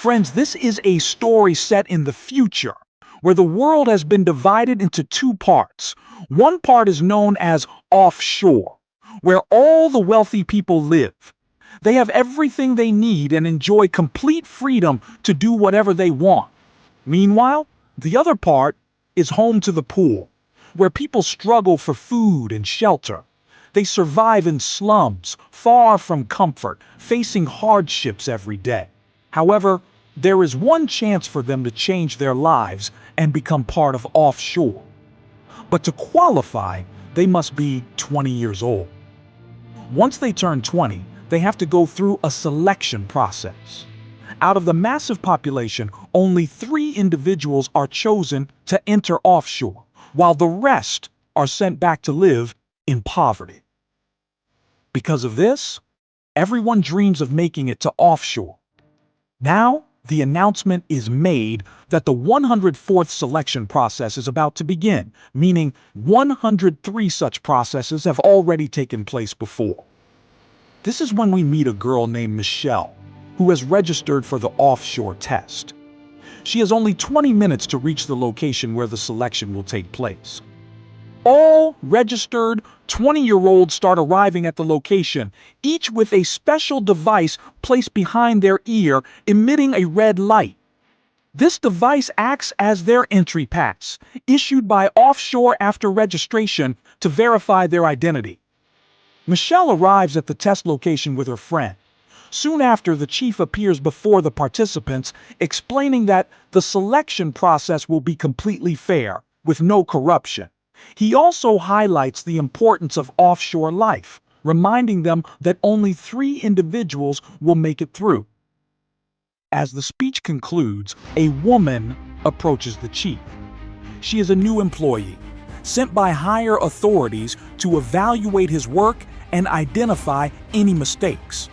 Friends, this is a story set in the future, where the world has been divided into two parts. One part is known as offshore, where all the wealthy people live. They have everything they need and enjoy complete freedom to do whatever they want. Meanwhile, the other part is home to the poor, where people struggle for food and shelter. They survive in slums, far from comfort, facing hardships every day. However, there is one chance for them to change their lives and become part of offshore. But to qualify, they must be 20 years old. Once they turn 20, they have to go through a selection process. Out of the massive population, only 3 individuals are chosen to enter offshore, while the rest are sent back to live in poverty. Because of this, everyone dreams of making it to offshore. Now, the announcement is made that the 104th selection process is about to begin, meaning 103 such processes have already taken place before. This is when we meet a girl named Michelle, who has registered for the offshore test. She has only 20 minutes to reach the location where the selection will take place. All registered 20-year-olds start arriving at the location, each with a special device placed behind their ear, emitting a red light. This device acts as their entry pass, issued by offshore after registration to verify their identity. Michelle arrives at the test location with her friend. Soon after, the chief appears before the participants, explaining that the selection process will be completely fair, with no corruption. He also highlights the importance of offshore life, reminding them that only 3 individuals will make it through. As the speech concludes, a woman approaches the chief. She is a new employee, sent by higher authorities to evaluate his work and identify any mistakes.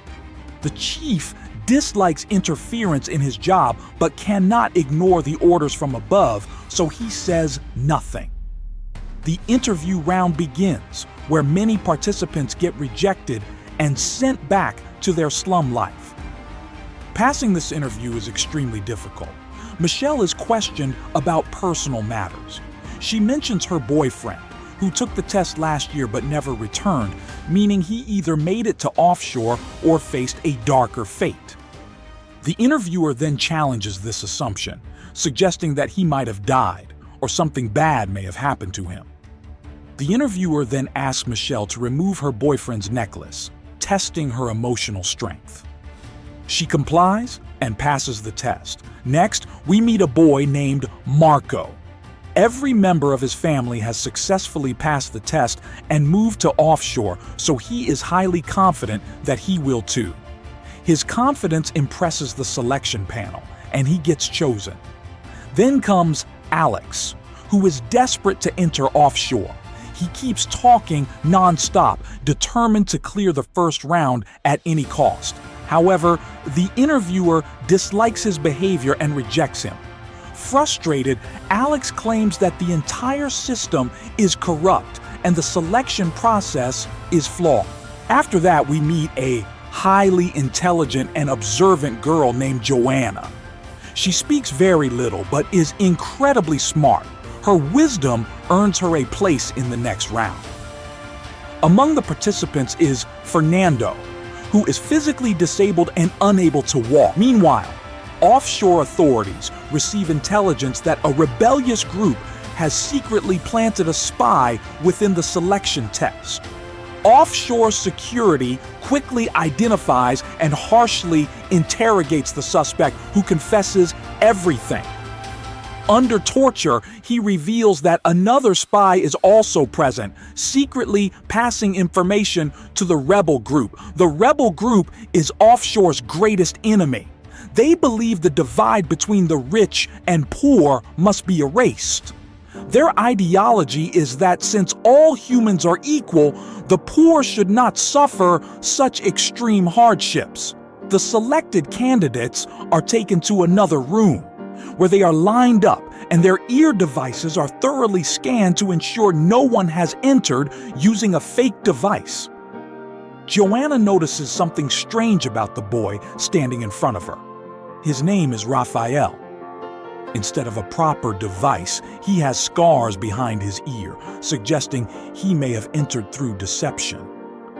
The chief dislikes interference in his job, but cannot ignore the orders from above, so he says nothing. The interview round begins, where many participants get rejected and sent back to their slum life. Passing this interview is extremely difficult. Michelle is questioned about personal matters. She mentions her boyfriend, who took the test last year but never returned, meaning he either made it to offshore or faced a darker fate. The interviewer then challenges this assumption, suggesting that he might have died or something bad may have happened to him. The interviewer then asks Michelle to remove her boyfriend's necklace, testing her emotional strength. She complies and passes the test. Next, we meet a boy named Marco. Every member of his family has successfully passed the test and moved to offshore, so he is highly confident that he will too. His confidence impresses the selection panel, and he gets chosen. Then comes Alex, who is desperate to enter offshore. He keeps talking non-stop, determined to clear the first round at any cost. However, the interviewer dislikes his behavior and rejects him. Frustrated, Alex claims that the entire system is corrupt and the selection process is flawed. After that, we meet a highly intelligent and observant girl named Joanna. She speaks very little but is incredibly smart. Her wisdom earns her a place in the next round. Among the participants is Fernando, who is physically disabled and unable to walk. Meanwhile, offshore authorities receive intelligence that a rebellious group has secretly planted a spy within the selection test. Offshore security quickly identifies and harshly interrogates the suspect, who confesses everything. Under torture, he reveals that another spy is also present, secretly passing information to the rebel group. The rebel group is offshore's greatest enemy. They believe the divide between the rich and poor must be erased. Their ideology is that since all humans are equal, the poor should not suffer such extreme hardships. The selected candidates are taken to another room, where they are lined up and their ear devices are thoroughly scanned to ensure no one has entered using a fake device. Joanna notices something strange about the boy standing in front of her. His name is Raphael. Instead of a proper device, he has scars behind his ear, suggesting he may have entered through deception.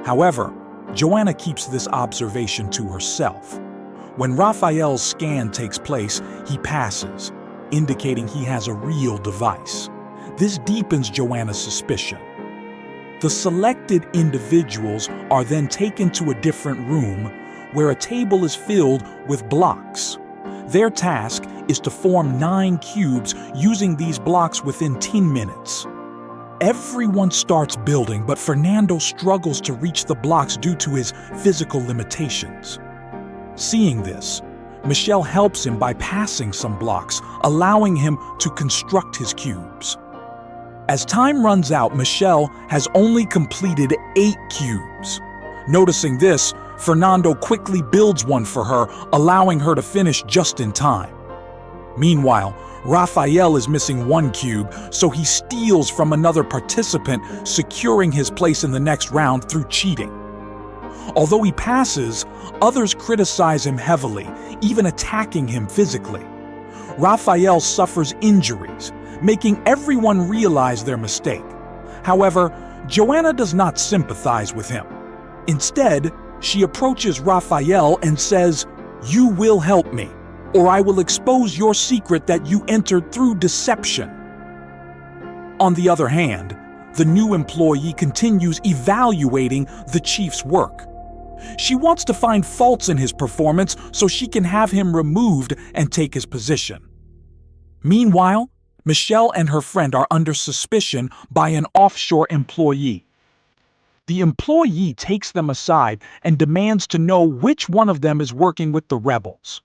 However, Joanna keeps this observation to herself. When Raphael's scan takes place, he passes, indicating he has a real device. This deepens Joanna's suspicion. The selected individuals are then taken to a different room where a table is filled with blocks. Their task is to form 9 cubes using these blocks within 10 minutes. Everyone starts building, but Fernando struggles to reach the blocks due to his physical limitations. Seeing this, Michelle helps him by passing some blocks, allowing him to construct his cubes. As time runs out, Michelle has only completed 8 cubes. Noticing this, Fernando quickly builds one for her, allowing her to finish just in time. Meanwhile, Raphael is missing 1 cube, so he steals from another participant, securing his place in the next round through cheating. Although he passes, others criticize him heavily, even attacking him physically. Raphael suffers injuries, making everyone realize their mistake. However, Joanna does not sympathize with him. Instead, she approaches Raphael and says, "You will help me, or I will expose your secret that you entered through deception." On the other hand, the new employee continues evaluating the chief's work. She wants to find faults in his performance so she can have him removed and take his position. Meanwhile, Michelle and her friend are under suspicion by an offshore employee. The employee takes them aside and demands to know which one of them is working with the rebels.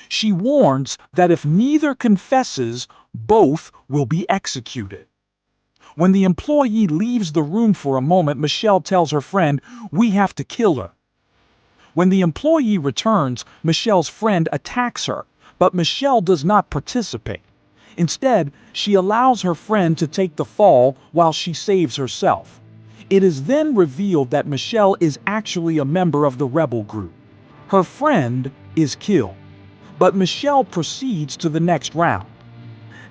She warns that if neither confesses, both will be executed. When the employee leaves the room for a moment, Michelle tells her friend, "We have to kill her." When the employee returns, Michelle's friend attacks her, but Michelle does not participate. Instead, she allows her friend to take the fall while she saves herself. It is then revealed that Michelle is actually a member of the rebel group. Her friend is killed, but Michelle proceeds to the next round.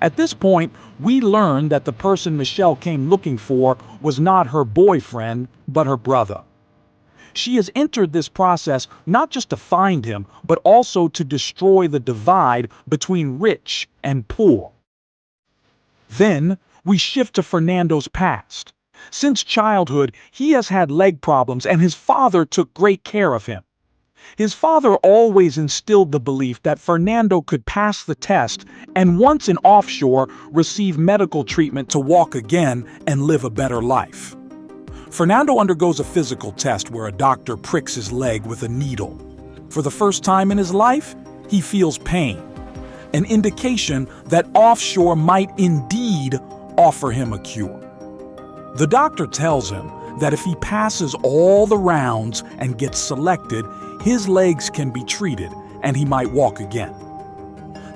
At this point, we learn that the person Michelle came looking for was not her boyfriend, but her brother. She has entered this process not just to find him, but also to destroy the divide between rich and poor. Then, we shift to Fernando's past. Since childhood, he has had leg problems and his father took great care of him. His father always instilled the belief that Fernando could pass the test and once in offshore, receive medical treatment to walk again and live a better life. Fernando undergoes a physical test where a doctor pricks his leg with a needle. For the first time in his life, he feels pain, an indication that offshore might indeed offer him a cure. The doctor tells him that if he passes all the rounds and gets selected, his legs can be treated and he might walk again.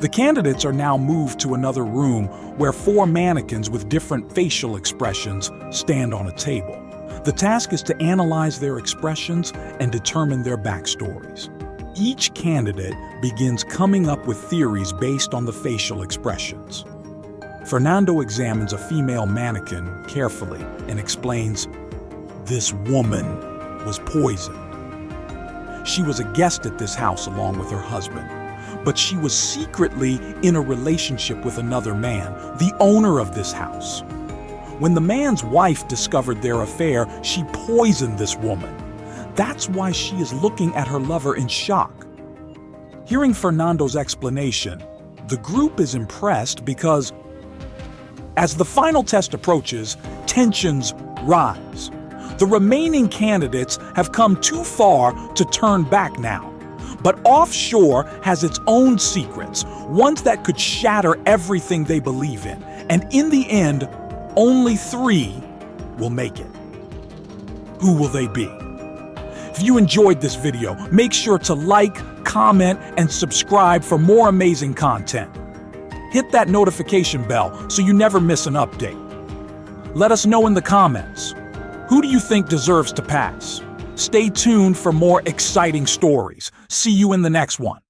The candidates are now moved to another room where 4 mannequins with different facial expressions stand on a table. The task is to analyze their expressions and determine their backstories. Each candidate begins coming up with theories based on the facial expressions. Fernando examines a female mannequin carefully and explains, "This woman was poisoned. She was a guest at this house along with her husband, but she was secretly in a relationship with another man, the owner of this house. When the man's wife discovered their affair, she poisoned this woman. That's why she is looking at her lover in shock." Hearing Fernando's explanation, the group is impressed because as the final test approaches, tensions rise. The remaining candidates have come too far to turn back now. But offshore has its own secrets, ones that could shatter everything they believe in. And in the end, only 3 will make it. Who will they be? If you enjoyed this video, make sure to like, comment, and subscribe for more amazing content. Hit that notification bell so you never miss an update. Let us know in the comments, who do you think deserves to pass? Stay tuned for more exciting stories. See you in the next one.